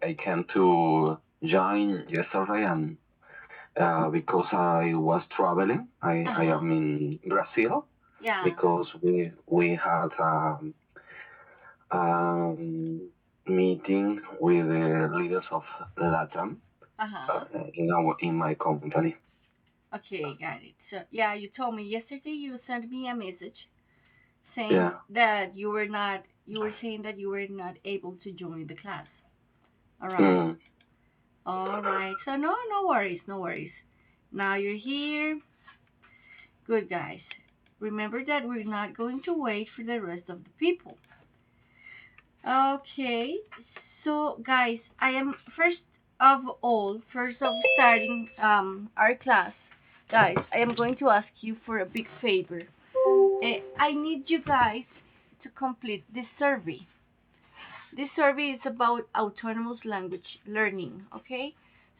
I came to join yesterday, and because I was traveling, I Uh-huh. am in Brazil Yeah. because we had um, meeting with the leaders of Latam Uh-huh. in my company. Okay, got it. So yeah, you told me yesterday you sent me a message saying Yeah. that you were saying that you were not able to join the class. All right. Mm, All right. So no worries, no worries. Now you're here. Good guys. Remember that we're not going to wait for the rest of the people. Okay. So guys, I am first of starting our class. Guys, I am going to ask you for a big favor. I need you guys to complete this survey. This survey is about autonomous language learning, okay?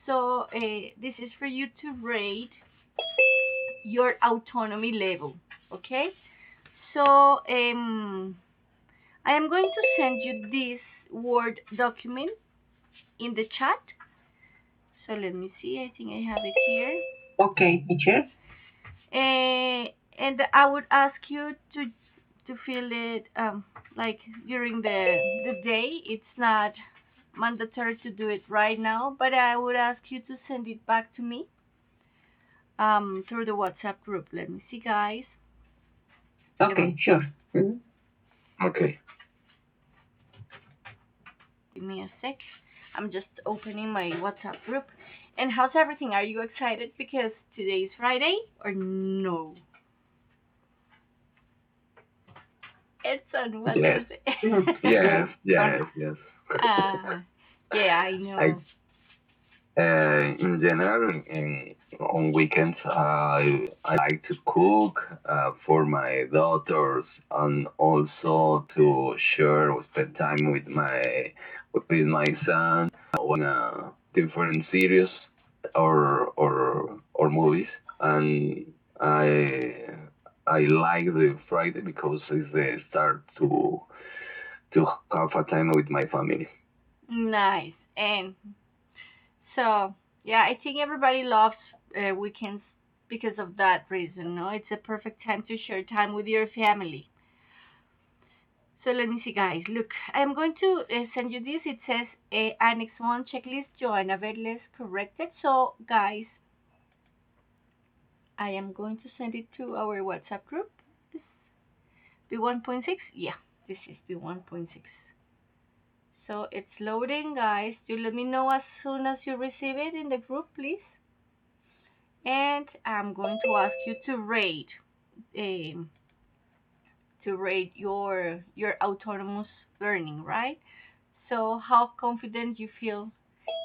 So this is for you to rate your autonomy level, okay? So I am going to send you this Word document in the chat. So let me see, I think I have it here. Okay, teacher. And I would ask you to fill it like during the day. It's not mandatory to do it right now, but I would ask you to send it back to me through the WhatsApp group. Let me see, guys. Give me Okay, sure. Mhm. okay. give me a sec. I'm just opening my WhatsApp group. And how's everything? Are you excited because today is Friday or no? It's on Yes. Wednesday. Mhm. Yes. Yes. Sure. Yes. Yes. uh, yeah, I I know. In general, on weekends, I like to cook for my daughters and also to share or spend time with my son, different series or movies. And I I like the Friday because it's the start to have a time with my family. Nice. And so, yeah, I think everybody loves weekends because of that reason. No, it's a perfect time to share time with your family. So let me see, guys. Look, I'm going to send you this. It says Annex 1 checklist, Joanna Verles corrected. So, guys, I am going to send it to our WhatsApp group. This B1.6? Yeah, this is B1.6. So it's loading, guys. You let me know as soon as you receive it in the group, please. And I'm going to ask you um, to rate your autonomous learning, right? So how confident you feel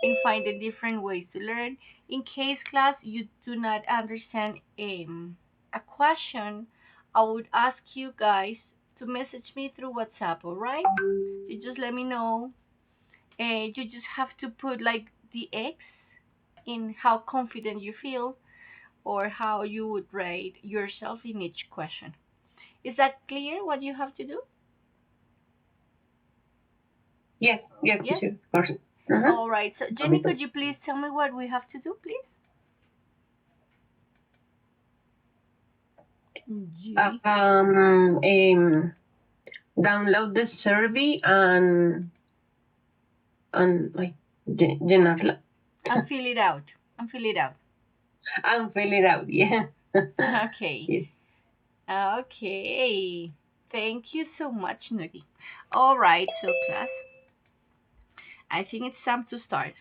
in finding different ways to learn. In case class you do not understand a question, I would ask you guys to message me through WhatsApp, all right? You just let me know. And you just have to put like the X in how confident you feel or how you would rate yourself in each question. Is that clear what you have to do? Yes, yes, Yes? teacher. Of course. Uh-huh. All right. So, I'll be Jenny, back. could you please tell me what we have to do, please? Jenny. Download the survey and like llenarla And fill it out. And fill it out. and fill it out. Yeah. Okay. Yes. Okay. Thank you so much, Nugi. All right, so class, I think it's time to start.